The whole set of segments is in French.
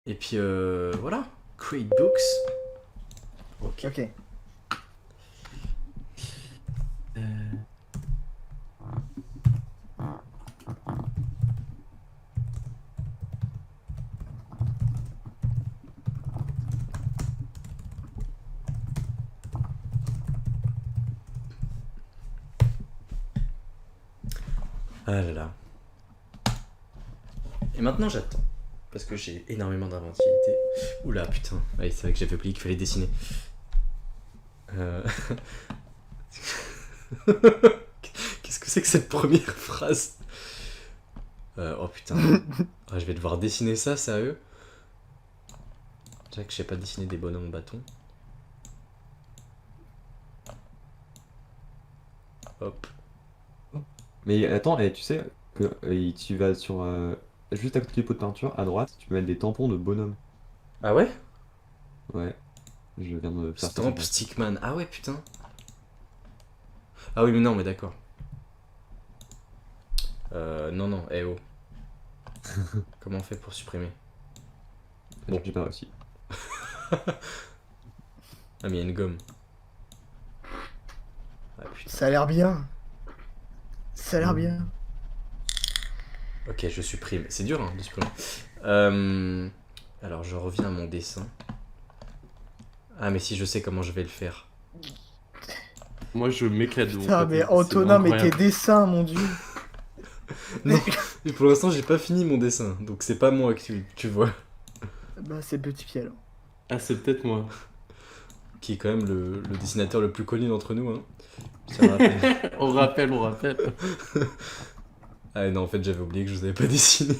Et puis voilà. Create books. Ok. Ok. Ah là là. Et maintenant j'attends. Parce que j'ai énormément d'inventivité. Oula putain. Ouais, c'est vrai que j'avais oublié qu'il fallait dessiner. Qu'est-ce que c'est que cette première phrase? Oh putain. Ah, je vais devoir dessiner ça, sérieux? C'est vrai que je sais pas dessiner des bonhommes bâtons. Hop. Mais attends, tu sais que tu vas sur juste à côté du pot de peinture, à droite, tu peux mettre des tampons de bonhomme. Ah ouais? Ouais, je viens de faire ça. Stamp Stickman. Ah ouais, putain. Ah oui, mais non, mais d'accord. Non, eh oh. Comment on fait pour supprimer? Bon, j'ai pas réussi. Ah, mais il y a une gomme. Ah putain. Ça a l'air bien. Ça a l'air bien. Ok, je supprime. C'est dur, hein, de supprimer. Alors, je reviens à mon dessin. Ah, mais si, je sais comment je vais le faire. Moi, je m'éclate de mon Putain, côté. mais C'est Antonin, mais tes incroyable. dessins, mon dieu. Non, mais pour l'instant, j'ai pas fini mon dessin. Donc, c'est pas moi que tu vois. Bah, c'est Petit Pied alors. Ah, c'est peut-être moi. Qui est quand même le dessinateur le plus connu d'entre nous, hein. Ça me rappelle. On rappelle, on rappelle. Ah non, en fait, j'avais oublié que je vous avais pas dessiné.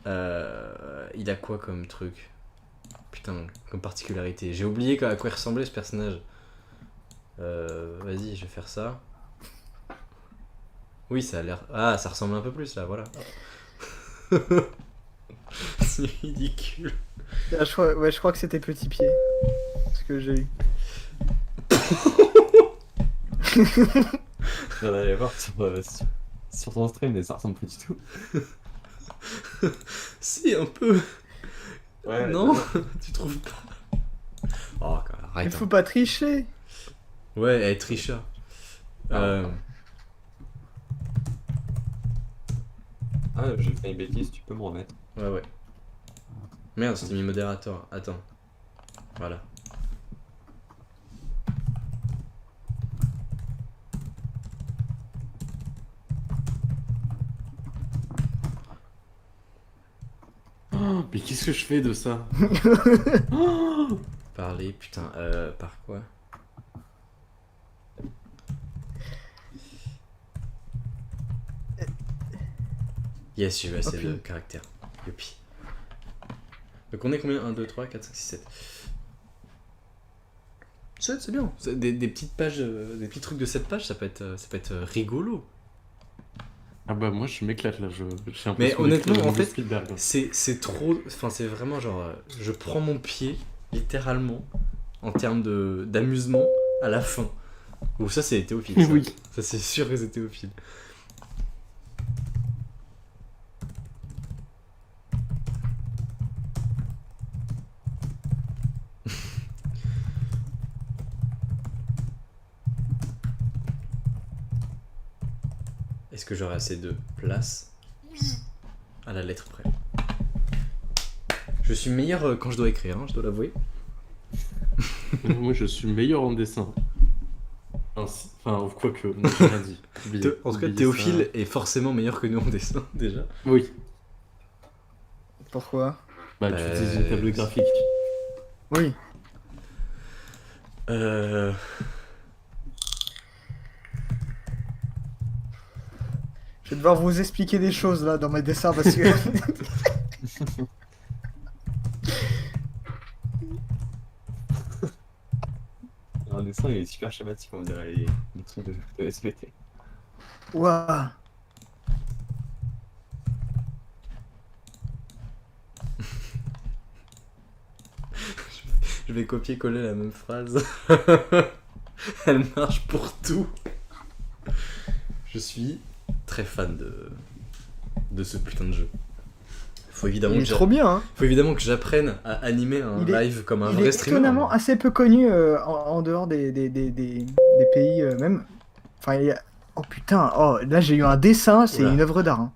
Il a quoi comme truc? Putain, comme particularité. J'ai oublié à quoi il ressemblait ce personnage. Vas-y, je vais faire ça. Oui, ça a l'air... Ah, ça ressemble un peu plus, là, voilà. C'est ridicule. Ah, je crois que c'était Petit Pied. Ce que j'ai eu. J'en allais voir sur ton stream, mais ça ressemble pas du tout. Si, un peu. Ouais, Non, tu trouves pas? Oh, Il arrête. faut pas tricher. Ouais, elle est tricheur. Ah, j'ai fait une bêtise, tu peux me remettre. Ouais. Merde, c'était mis modérateur. Attends. Voilà. Oh, mais qu'est-ce que je fais de ça? Parler, putain, par quoi? Yes, j'ai eu assez de caractères. Youpi. Donc on est combien? 1, 2, 3, 4, 5, 6, 7. 7, c'est bien. Des petites pages, des petits trucs de 7 pages, ça peut être rigolo. Ah bah moi je m'éclate là, j'ai l'impression Mais honnêtement, d'écrire en un fait, Spielberg. c'est trop... Enfin, c'est vraiment genre... je prends mon pied, littéralement, en termes d'amusement, à la fin. Ou ça, c'est Théophile. Ça. Oui. Ça, c'est sûr que c'est Théophile. Est-ce que j'aurai assez de place? À la lettre près. Je suis meilleur quand je dois écrire, hein, je dois l'avouer. Moi je suis meilleur en dessin. Enfin, quoique, non, j'ai rien dit. En tout cas, Oubliez Théophile est forcément meilleur que nous en dessin, déjà. ça. Oui. Pourquoi? Bah tu utilises une table graphique. Oui. Je vais devoir vous expliquer des choses là dans mes dessins parce que. Un dessin, il est super schématique, on dirait les trucs de SVT. Waouh. Je vais copier-coller la même phrase. Elle marche pour tout. Je suis très fan de ce putain de jeu. Faut évidemment Il est trop bien, hein. Faut évidemment que j'apprenne à animer un Il est- live comme un Il vrai est streamer. étonnamment assez peu connu en dehors des pays même. Enfin, oh putain, oh, là j'ai eu un dessin, c'est Oula. une œuvre d'art, hein.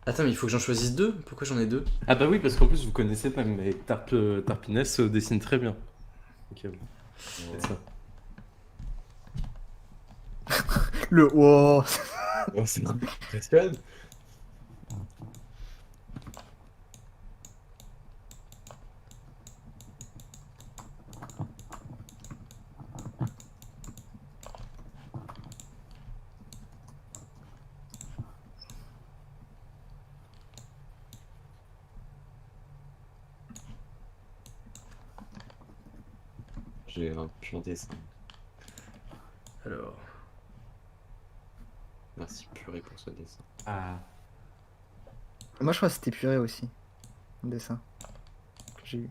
Attends, mais il faut que j'en choisisse deux. Pourquoi j'en ai deux? Ah bah oui, parce qu'en plus vous connaissez pas, mais Tarpinès dessine très bien. Ok, bon. C'est ça. Le wow. Oh, c'est impressionnant. J'ai un pur dessin. Alors. Merci purée pour ce dessin. Ah. Moi je crois que c'était purée aussi, le dessin que j'ai eu.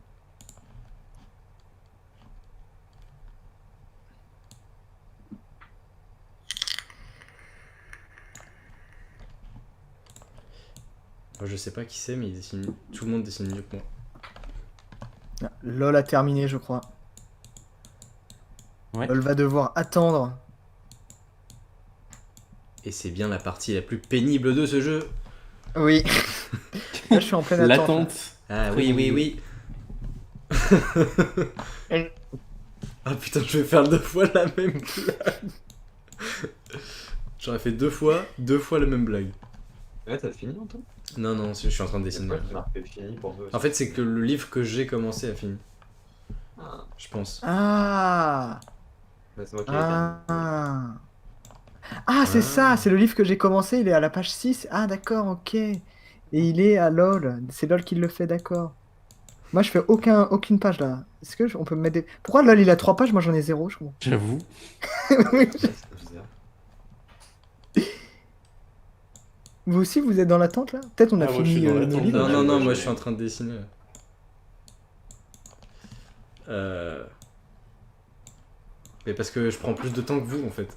Moi, je sais pas qui c'est, mais tout le monde dessine mieux que moi. Ah, LOL a terminé, je crois. Ouais. LOL va devoir attendre. Et c'est bien la partie la plus pénible de ce jeu. Oui. Là je suis en pleine attente. L'attente. Ah oui, oui, oui. Et- Ah putain, je vais faire deux fois la même blague. J'aurais fait deux fois la même blague. Ouais, t'as fini, Antoine? Non, non, je suis en train de C'est dessiner. quoi qui marque fini pour vous? En fait, c'est que le livre que j'ai commencé a fini. Ah, Je pense. Ah. bah, c'est moi qui l'ai terminé. Ah. Ah, c'est ça, c'est le livre que j'ai commencé, il est à la page 6. Ah, d'accord, ok. Et il est à LOL. C'est LOL qui le fait, d'accord. Moi, je fais aucune page là. Est-ce que on peut me mettre des... Pourquoi LOL il a 3 pages, moi j'en ai 0, je crois. J'avoue. Oui. C'est bizarre. Vous aussi, vous êtes dans l'attente là? Peut-être on a Ah, moi, je fini suis dans nos l'attente. livres. Non, non, non, je- moi je suis en train de dessiner. Mais parce que je prends plus de temps que vous en fait.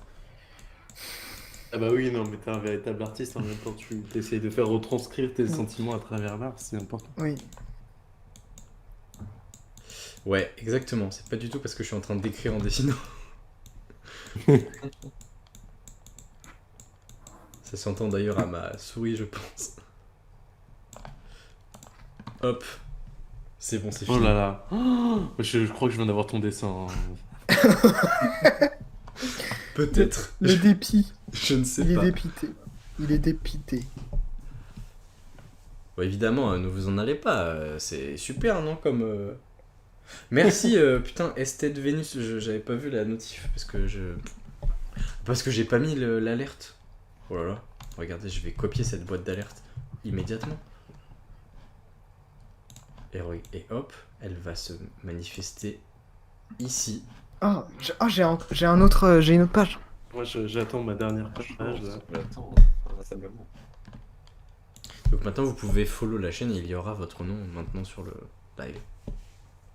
Ah bah oui, non, mais t'es un véritable artiste en même temps. Tu essayes de faire retranscrire tes sentiments à travers l'art, c'est important. Oui. Ouais, exactement. C'est pas du tout parce que je suis en train d'écrire en dessinant. Ça s'entend d'ailleurs à ma souris, je pense. Hop. C'est bon, c'est Oh fini. là là. Oh, je crois que je viens d'avoir ton dessin. Peut-être. Le dépit. Je ne sais Il est pas. dépité. Il est dépité. Bon, évidemment, ne vous en allez pas. C'est super, non? Comme. Merci, putain, Esthète Vénus. J'avais pas vu la notif parce que j'ai pas mis l'alerte. Oh là là. Regardez, je vais copier cette boîte d'alerte immédiatement. Et hop, elle va se manifester ici. Oh, j'ai un autre, j'ai une autre page. Moi, j'attends ma dernière page là. J'attends, inlassablement. Donc maintenant, vous pouvez follow la chaîne et il y aura votre nom maintenant sur le live.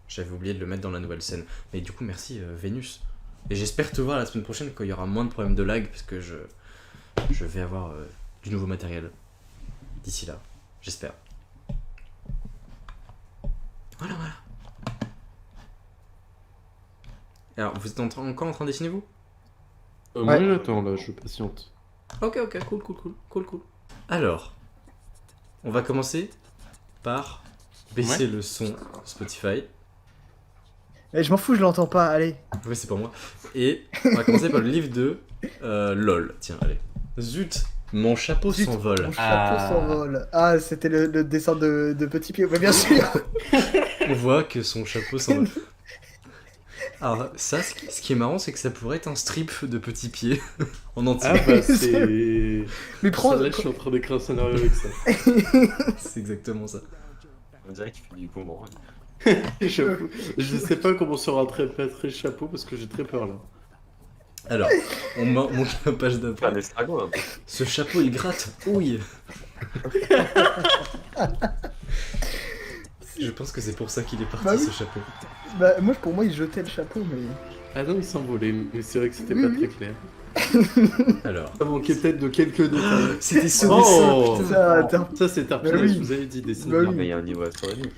J'avais oublié de le mettre dans la nouvelle scène. Mais du coup, merci Vénus. Et j'espère te voir la semaine prochaine quand il y aura moins de problèmes de lag parce que je vais avoir du nouveau matériel d'ici là. J'espère. Voilà, voilà. Alors, vous êtes encore en train de dessiner vous? Moi, j'attends là, je patiente. Ok, ok, cool. Alors, on va commencer par baisser le son Spotify. Eh, je m'en fous, je l'entends pas, allez. Oui, c'est pour moi. Et on va commencer par le livre de LOL. Tiens, allez. Zut, mon chapeau Zut, s'envole. Mon chapeau Ah. s'envole. Ah, c'était le dessin de Petit Pied. Mais bien sûr. On voit que son chapeau s'envole. Alors, ça, ce qui est marrant, c'est que ça pourrait être un strip de Petit Pied en entier. Ah bah c'est... Mais prends. Là, je suis en train d'écrire un scénario avec ça. C'est exactement ça. On dirait qu'il fait du boomerang. J'avoue. Je sais pas comment sera très chapeau parce que j'ai très peur là. Alors, on monte la page Faire d'après. des estragon un peu. Ce chapeau, il gratte. Oui. Je pense que c'est pour ça qu'il est parti, Bah oui. ce chapeau. Bah, moi, pour moi, il jetait le chapeau, mais. Ah non, il s'envolait, mais c'est vrai que c'était Oui, pas oui. très clair. Alors, Ça manquait peut-être de quelques détails. c'était ce Oh dessin. Ça, attends. Ça, c'est Tarpinage, Bah oui. vous avez dit dessiner. Bah Non, oui. mais il y a un niveau astronomique.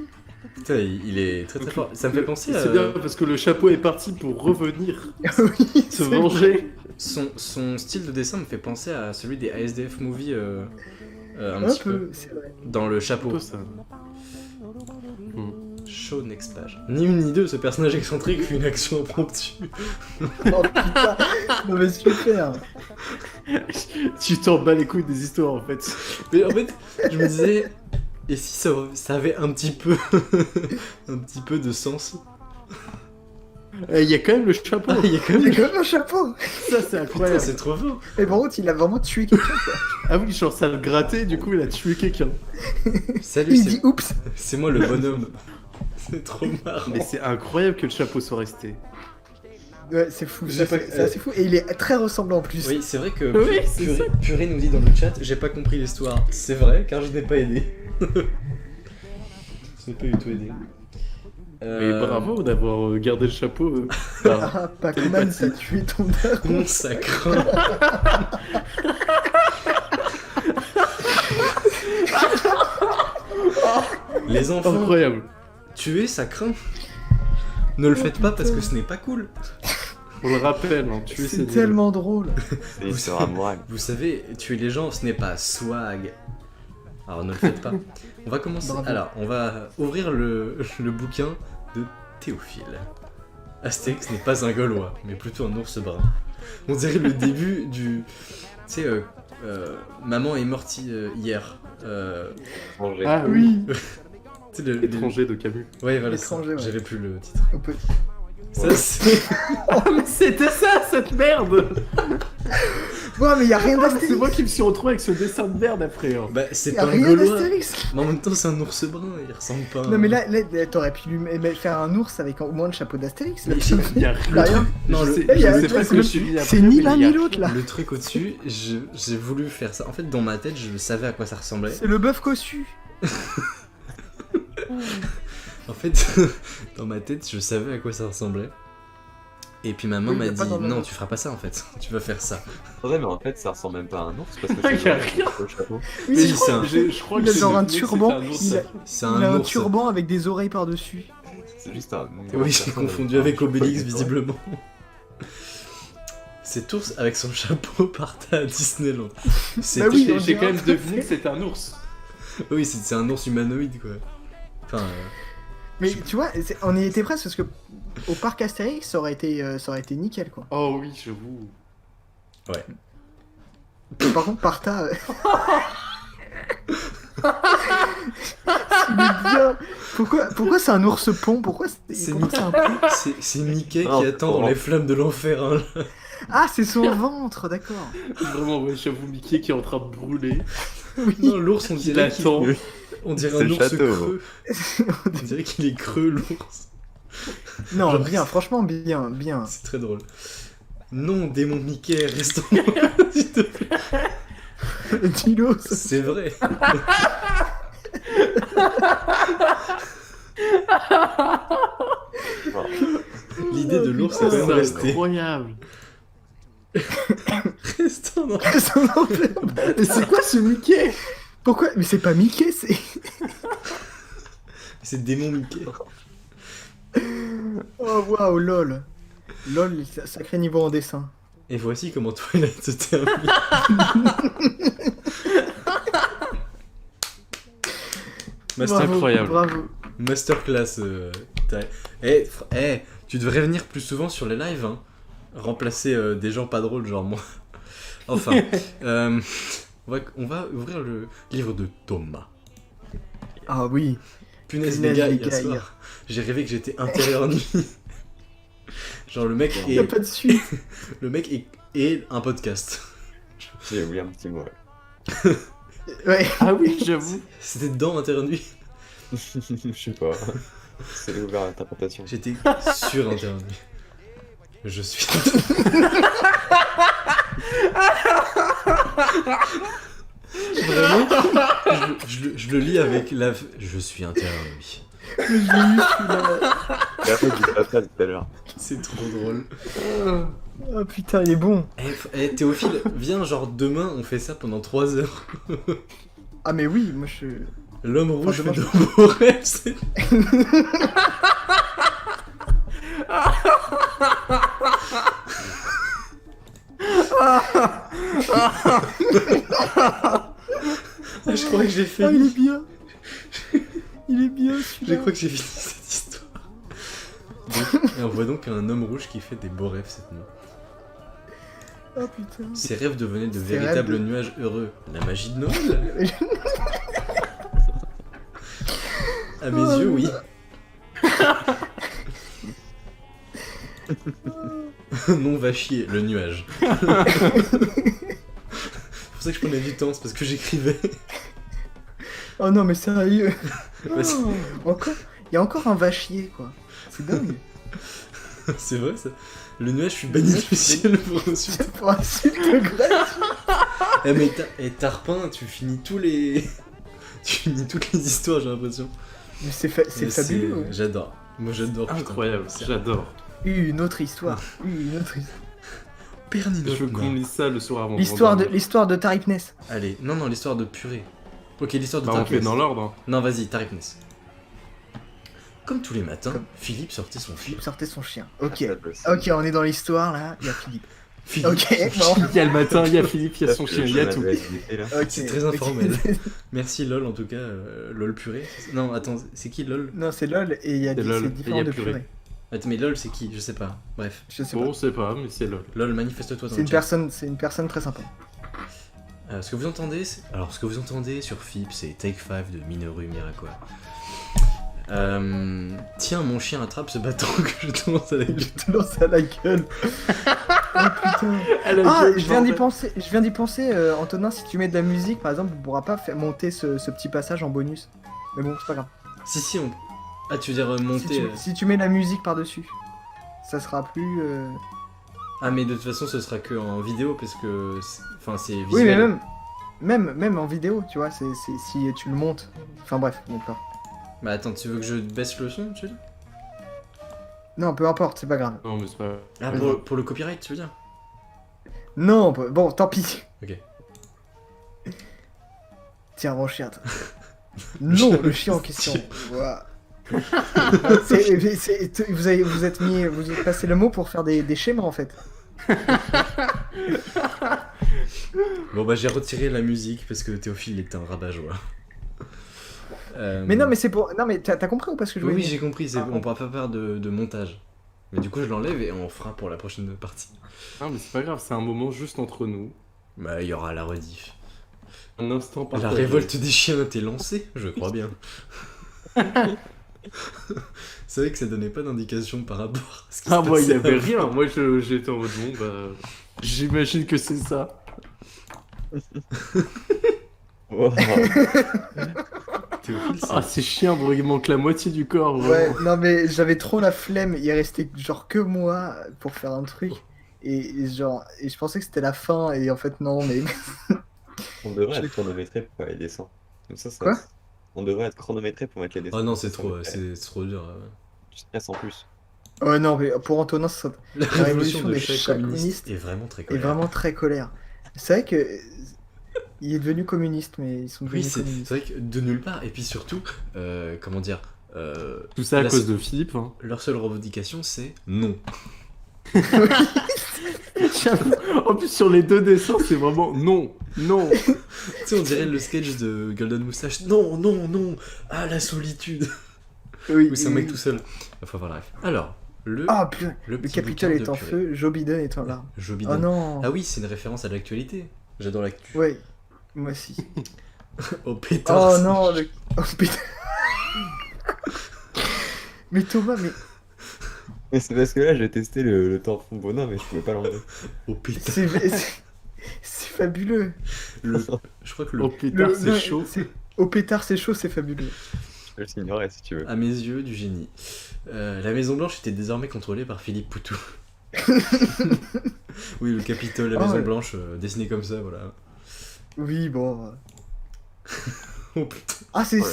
Putain, il est très très fort. Ça me fait penser à C'est bien parce que le chapeau est parti pour revenir Oui, se c'est venger. son style de dessin me fait penser à celui des ASDF Movie un un petit peu. peu, c'est vrai. Dans le Un chapeau. peu ça. Show next page. Ni une ni deux, ce personnage excentrique fait une action impromptue. Oh putain, non mais super. Tu t'en bats les couilles des histoires en fait. Mais en fait, je me disais, et si ça avait un petit peu, un petit peu de sens. Il y a quand même le chapeau. Il y a quand Il même. a quand même un chapeau. Ça, c'est Putain, incroyable. c'est trop fort. Et par contre, il a vraiment tué quelqu'un. Ah oui, genre ça le grattait, du coup il a tué quelqu'un. Salut, Il dit oups. c'est moi le bonhomme. C'est trop marrant. Mais c'est incroyable que le chapeau soit resté. Ouais, c'est fou, J'ai pas- c'est assez fou. Et il est très ressemblant en plus. Oui, c'est vrai que Oui, c'est Purée nous dit dans le chat, j'ai pas compris l'histoire. C'est vrai, car je n'ai pas aidé. Je n'ai pas du tout aidé. Mais bravo d'avoir gardé le chapeau. Bah, Ah, Pac-Man, t'as tué ton daron. Mon sacre. Les enfants, incroyable. tuer, ça craint. Ne le faites pas parce que ce n'est pas cool. On le rappelle, hein, tuer C'est tellement drôle. C'est une histoire amourale. Vous savez, tuer les gens, ce n'est pas swag. Alors ne le faites pas. On va commencer. Bravo. Alors, on va ouvrir le bouquin de Théophile. Astérix n'est pas un Gaulois, mais plutôt un ours brun. On dirait le début du. Tu sais, maman est morte hier. Manger. Ah Oui. Tu sais, Étranger de Camus. Ouais, voilà. L'étranger, ça. ouais. J'avais plus le titre. On peut- Ça, c'est. Oh, mais c'était ça, cette merde. Ouais, mais y a rien C'est d'Astérix. moi qui me suis retrouvé avec ce dessin de merde après. Hein. Bah, c'est Y a pas un rien Gaulois. d'Astérix. Mais en même temps, c'est un ours brun, il ressemble pas à un- Non, mais là t'aurais pu lui faire un ours avec au moins le chapeau d'Astérix. là. Il y a Bah, rien. Non, Je le- sais, il y a- je sais pas ce que je suis mis après, C'est ni mais l'un il y a ni l'autre là. Le truc au-dessus, j'ai voulu faire ça. En fait, dans ma tête, je savais à quoi ça ressemblait. C'est le bœuf cossu. En fait, dans ma tête, je savais à quoi ça ressemblait. Et puis ma main Oui, m'a y a pas dit dans le- non, tu feras pas ça en fait. Tu vas faire ça. Ouais, mais en fait, ça ressemble même pas à un ours parce que Il y a c'est rien. le chapeau. Oui, Si, je crois- c'est un- Je crois Il que a c'est genre un devenu que turban. c'était un ours. Il a, C'est il un a un ours. turban avec des oreilles par-dessus. C'est juste un. Oui, j'ai confondu avec Obélix visiblement. Cet ours avec son chapeau partait à Disneyland. C'était- Bah oui, on J'ai dirait quand même un deviné que c'était un ours. Oui, c'est un ours humanoïde quoi. Enfin, Mais tu vois, on y était presque parce que au parc Astérix, ça aurait été nickel quoi. Oh oui, j'avoue. ouais. Par contre, Parta. Il est bien. Pourquoi c'est un ours pont? Pourquoi C'est pourquoi c'est un pont? C'est Mickey Non, qui attend dans oh. les flammes de l'enfer. Hein. Ah, c'est son ventre, d'accord. Vraiment, ouais, j'avoue Mickey qui est en train de brûler. Non, l'ours, on Il dirait qu'il attend. on dirait C'est un le ours château. creux. On dirait qu'il est creux l'ours. Non, Genre- bien, franchement, bien, bien. C'est très drôle. Non, démon Mickey, restons. S'il te plaît. Dis-le. C'est vrai. L'idée de l'ours, c'est quand même C'est rester. incroyable. Restons dans... Mais c'est quoi ce Mickey? Pourquoi? Mais c'est pas Mickey, c'est. C'est démon Mickey. Oh waouh, lol. Lol, sacré niveau en dessin. Et voici comment Twilight se termine. Master... Bravo, incroyable. Bravo. Masterclass. Tu devrais venir plus souvent sur les lives, hein. Remplacer des gens pas drôles, genre moi. Enfin, on va ouvrir le livre de Thomas. Ah oui. Punaise Punaise, les gars, les hier gars, soir, hier. j'ai rêvé que j'étais intérieur nuit. Genre le mec Y a est, pas de suite. le mec est un podcast. J'ai oublié un petit mot. Ouais. Ouais. Ah oui, j'avoue. C'était dans intérieur nuit. Je sais pas. C'est ouvert à l'interprétation. J'étais sur intérieur nuit. Je suis. Vraiment, je le lis avec la. Je suis intérieur nuit. Mais je l'ai eu celui-là. Et après, du papa tout à l'heure. C'est trop drôle. Oh putain, il est bon. Théophile, viens, genre demain, on fait ça pendant 3 heures. Ah mais oui, moi je... L'homme rouge Enfin, fait demain, de beaux rêves, c'est... Ah, je crois que j'ai fait. Ah, il est bien. Il est bien Je celui-là. crois que j'ai fini cette histoire. Donc, et on voit donc un homme rouge qui fait des beaux rêves cette nuit. Oh putain. Ses rêves devenaient de Ses véritables rêves de- nuages heureux. La magie de Noël. À mes yeux, oui. Non, va chier, le nuage. C'est pour ça que je prenais du temps, c'est parce que j'écrivais. Oh non mais sérieux. Bah, c'est- Encore... Il y a encore un vachier quoi. C'est dingue. C'est vrai ça. Le nuage, je suis banni du ciel pour ensuite. C'est pour insulte gratuite. Eh mais Tarpin, tu finis tous les... Tu finis toutes les histoires, j'ai l'impression. Mais c'est Mais fabuleux. Ouais. J'adore. Moi j'adore. putain. Incroyable, j'adore. Une autre histoire. Une autre histoire. Pernino. Je veux qu'on lise ça le soir avant de L'histoire de Taripness. Allez, non, l'histoire de purée. Ok, l'histoire de Bah, on fait Tarpness. dans l'ordre. Hein. Non, vas-y, Tarpness. Comme tous les matins, Comme- Philippe sortait son chien. Philippe sortait son chien. Ok. Ah, Ok, on est dans l'histoire là. Il y a Philippe. Philippe. Ok, bon. Il y a le matin, il y a Philippe, il y a son chien, il y a tout. Ok, C'est très ok. informel. Merci LOL en tout cas, LOL purée. Non, attends, c'est qui LOL? Non, c'est LOL et il y a C'est LOL, c'est et différent il y a de purée. purée. Attends, mais LOL c'est qui? Je sais pas. Bref. Je sais Bon, pas. on sait pas, mais c'est LOL. LOL, manifeste-toi dans C'est le chat. une personne très sympa. Ce que vous entendez, alors ce que vous entendez sur FIP, c'est Take 5 de Minoru Miracle. Tiens, mon chien attrape ce bâton que je te lance à la gueule. Je te lance à la gueule. Oh putain. Ah, je viens d'y penser, Antonin, si tu mets de la musique, par exemple, on pourra pas faire monter ce petit passage en bonus. Mais bon, c'est pas grave. Si, on. Ah, tu veux dire monter. Si tu mets la musique par-dessus, ça sera plus... Ah, mais de toute façon, ce sera que en vidéo parce que. Enfin, c'est visuel. Oui, mais même en vidéo, tu vois, si tu le montes. Enfin bref, bon, pas. Bah, attends, tu veux que je baisse le son, tu veux dire? Non, peu importe, c'est pas grave. Non, mais c'est pas. Ah, pour le copyright, tu veux dire? Non, bon, tant pis. Ok. Tiens, mon chien. Non, le chien en question. Voilà. Vous avez passé le mot pour faire des schémas en fait. Bon, bah, j'ai retiré la musique parce que Théophile était un rabat-joie. Mais non, mais c'est pour. Non, mais t'as compris ou pas ce que je Oui, voulais oui, dire j'ai compris, on pourra pas faire de montage. Mais du coup, je l'enlève et on fera pour la prochaine partie. Non, mais c'est pas grave, c'est un moment juste entre nous. Bah, il y aura la rediff. Un instant La partagé. révolte des chiens était lancée, je crois bien. C'est vrai que ça donnait pas d'indication par rapport à ce qui Ah, se moi, il y passait avait avant. rien. Moi, j'étais en mode bon, bah. J'imagine que c'est ça. Oh. Théophile, Ah, ces chiens, bro, il manque la moitié du corps, Ouais, vraiment. non, mais j'avais trop la flemme. Il restait genre que moi pour faire un truc. Et je pensais que c'était la fin. Et en fait, non, mais. On devrait être chronométré pour faire les dessins. Comme ça. Quoi? On devrait être chronométré pour mettre les dessins. Oh non, c'est Ça trop, me fait c'est trop dur. du stress en plus. Oh non, mais pour Antonin, ça La révolution révolution des des chats chats communistes communistes est vraiment très est colère. vraiment très colère. C'est vrai que. Il est devenu communiste, mais ils sont Oui, devenus c'est communistes. vrai que de nulle part. Et puis surtout, comment dire, Tout ça à la cause seule- de Philippe. Hein. leur seule revendication, c'est non. En plus, sur les deux dessins, c'est vraiment non, non. Tu sais, on dirait le sketch de Golden Moustache. Non, non, non, ah la solitude. Oui, Ou c'est un mec tout seul. Enfin, voilà, bref. Alors, Ah, putain, le petit Capitole bouquin est de en purée. feu, Joe Biden est en larmes. Joe Oh Biden. non. Ah oui, c'est une référence à l'actualité. J'adore l'actu. Ouais, moi aussi. Au pétard. Oh non, le. Oh putain. Mais Thomas, mais Mais c'est parce que là, j'ai testé le tampon Bonin, mais je pouvais pas l'enlever. Au pétard. c'est fabuleux. Je crois que Oh putain, c'est non, chaud. Au pétard, c'est chaud, c'est fabuleux. Je le signerai si tu veux. à mes yeux, du génie. La Maison Blanche était désormais contrôlée par Philippe Poutou. Oui, le Capitole, la Ah Maison ouais. Blanche, dessinée comme ça, voilà. Oui, bon. Oh putain. Ah, c'était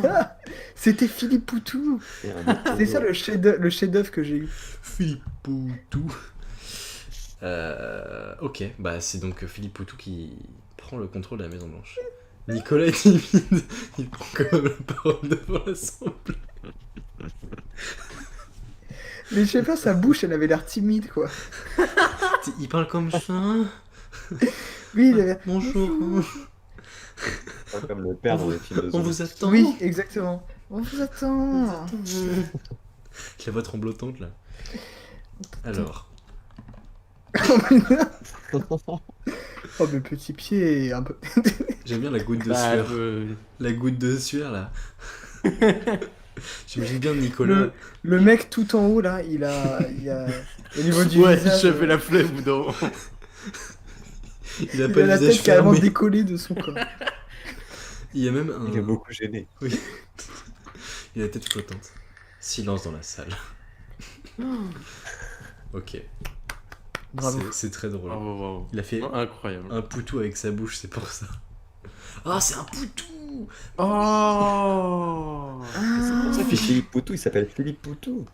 ça. C'était Philippe Poutou. Et un autre C'est ça combo. le chef-d'œuvre que j'ai eu. Philippe Poutou. Ok, bah c'est donc Philippe Poutou qui prend le contrôle de la Maison Blanche. Nicolas est timide, il prend quand même la parole devant l'Assemblée. Mais je sais pas, sa bouche, elle avait l'air timide, quoi. Il parle comme ça. Oui, il avait... Bonjour. Pas comme le père dans les films de On zombies. vous attend. Oui, exactement. On vous attend. La voix tremblotante là. Alors, Oh, mais petit pied, un peu... j'aime bien la goutte de Bah, sueur. La goutte de sueur là. J'imagine bien Nicolas. Le mec tout en haut, là, il a... Au niveau du Ouais, visage, j'avais la flemme ou non. Il a il pas a le la visage tête carrément fermé. décollée de son corps. Il y a même un. Il est beaucoup gêné. Oui. Il a la tête flottante. Silence dans la salle. Ok. Bravo. C'est très drôle. Bravo, bravo. Il a fait Non, incroyable. un poutou avec sa bouche, c'est pour ça. Ah, c'est un poutou. Oh C'est pour ça que Philippe Poutou, il s'appelle Philippe Poutou.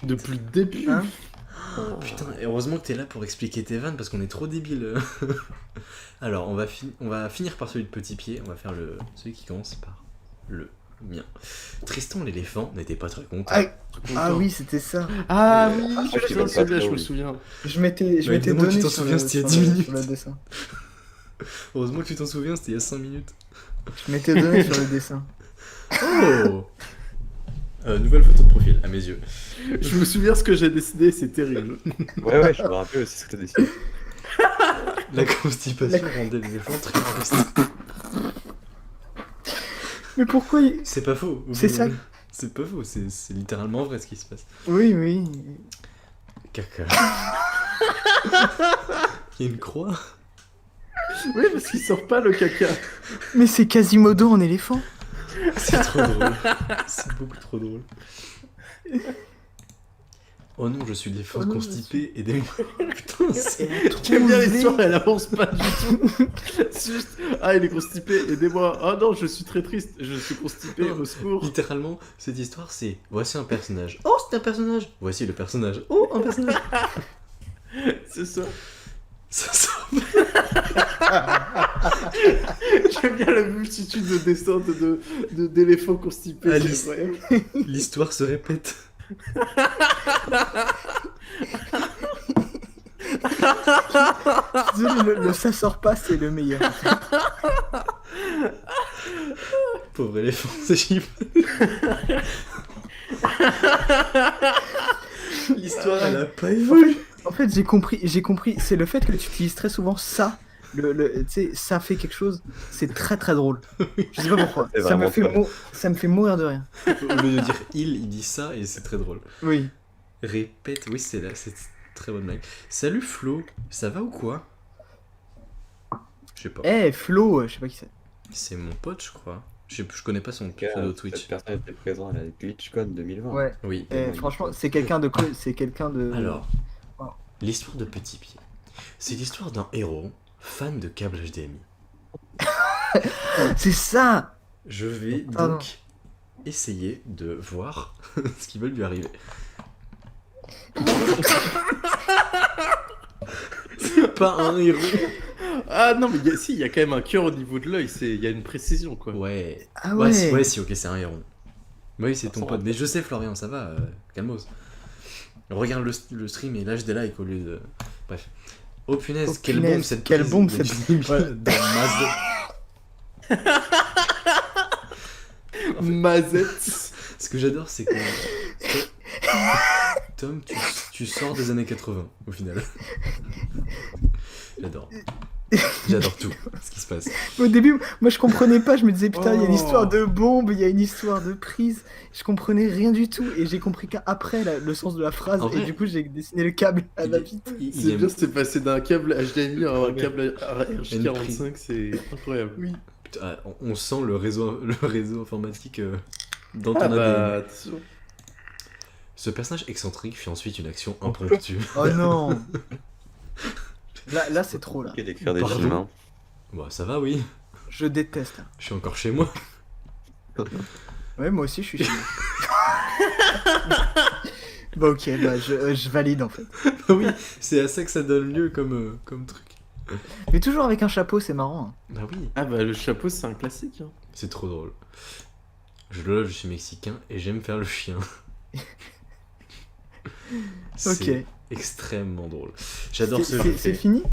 Depuis le début. Hein Putain, et heureusement que t'es là pour expliquer tes vannes parce qu'on est trop débiles. Alors, on va finir par celui de Petit Pied. On va faire celui qui commence par le mien. Tristan l'éléphant n'était pas très content. Ah oui, c'était ça. Ah oui, Ah, je putain, sais pas celui-là, trop, je me oui. souviens. Je m'étais Bah, évidemment, tu donné t'en sur souviens, le, c'était il y a sur 10 le- minutes. sur le dessin. Heureusement que tu t'en souviens, c'était il y a 5 minutes. Je m'étais donné sur le dessin. Oh Nouvelle photo de profil, à mes yeux. Je me souviens ce que j'ai décidé, c'est terrible. Ouais, je me rappelle aussi ce que t'as décidé. La constipation rendait l'éléphant très triste. Mais pourquoi il... C'est pas faux. C'est ça. C'est pas faux, c'est littéralement vrai ce qui se passe. Oui, oui. Caca. Il y a une croix. Oui, parce qu'il sort pas le caca. Mais c'est Quasimodo en éléphant. C'est trop drôle. C'est beaucoup trop drôle. Oh non, je suis l'éléphant Oh non, constipé, aidez-moi. Putain, c'est... J'aime bien l'histoire, elle avance pas du tout. C'est juste, ah, il est constipé, aidez-moi. Ah non, je suis très triste, je suis constipé, au secours. Littéralement, cette histoire, c'est voici un personnage. Oh, c'est un personnage. Voici le personnage. Oh, un personnage. C'est ça. Ça sort. J'aime bien la multitude de dessins d'éléphants constipés. Alice. C'est incroyable. L'histoire se répète. Désolé, le ça sort pas, c'est le meilleur. Pauvre éléphant, c'est chiffre. L'histoire, elle a pas évolué. En fait, j'ai compris. C'est le fait que tu utilises très souvent ça. Tu sais, ça fait quelque chose. C'est très très drôle. Je sais pas pourquoi. C'est vraiment ça. Ça me fait mourir de rien. Au lieu de dire il dit ça et c'est très drôle. Oui. Répète, oui, c'est là, c'est une très bonne blague. Salut Flo, ça va ou quoi? Je sais pas. Eh, Flo, je sais pas qui c'est. C'est mon pote, je crois. Je connais pas son En tout cas, pseudo cette Twitch. personne était présente à la TwitchCon 2020. Ouais. Oui. Eh, franchement, c'est quelqu'un de. C'est quelqu'un de. Alors, Wow. l'histoire de Petit Pied. C'est l'histoire d'un héros fan de câble HDMI. C'est ça. Je vais Pardon. donc essayer de voir ce qui va lui arriver. C'est pas un héros. Ah non, mais si, il y a quand même un cœur au niveau de l'œil, il y a une précision quoi. Ouais. Ah Ouais, ouais. si, ok, c'est un héros. Oui, c'est ton Ça pote. va. Mais je sais, Florian, ça va, calmos. Regarde le stream et lâche des likes au lieu de. Bref. Oh punaise, Oh, quelle punaise, bombe cette quelle prise bombe de cette- Jimmy Ouais. dans Mazda. Mazette. Ce que j'adore, c'est que. Tom, tu sors des années 80, au final. J'adore. J'adore tout ce qui se passe. Au début, moi je comprenais pas. Je me disais putain, il y a une Oh. histoire de bombe, il y a une histoire de prise. Je comprenais rien du tout et j'ai compris qu'après le sens de la phrase En et vrai, du coup j'ai dessiné le câble à la vite. Il C'est aime- bien, c'est passé d'un câble HDMI à un Ouais. câble Une RJ45, c'est incroyable. Oui. Putain, on sent le réseau informatique dans ton Ah ADN. bah, attention. Ce personnage excentrique fit ensuite une action impromptue. Oh non. Là c'est trop là. Compliqué d'écrire des Pardon. films, hein. Bah, ça va, oui. Je déteste. Je suis encore chez moi. Ouais, moi aussi, je suis chez moi. Bah ok, bah je valide en fait. Bah oui, c'est à ça que ça donne lieu comme truc. Mais toujours avec un chapeau, c'est marrant. Hein. Bah oui. Ah bah le chapeau c'est un classique. Hein. C'est trop drôle. Je suis mexicain et j'aime faire le chien. C'est Ok. extrêmement drôle. J'adore ce jeu. C'est fini?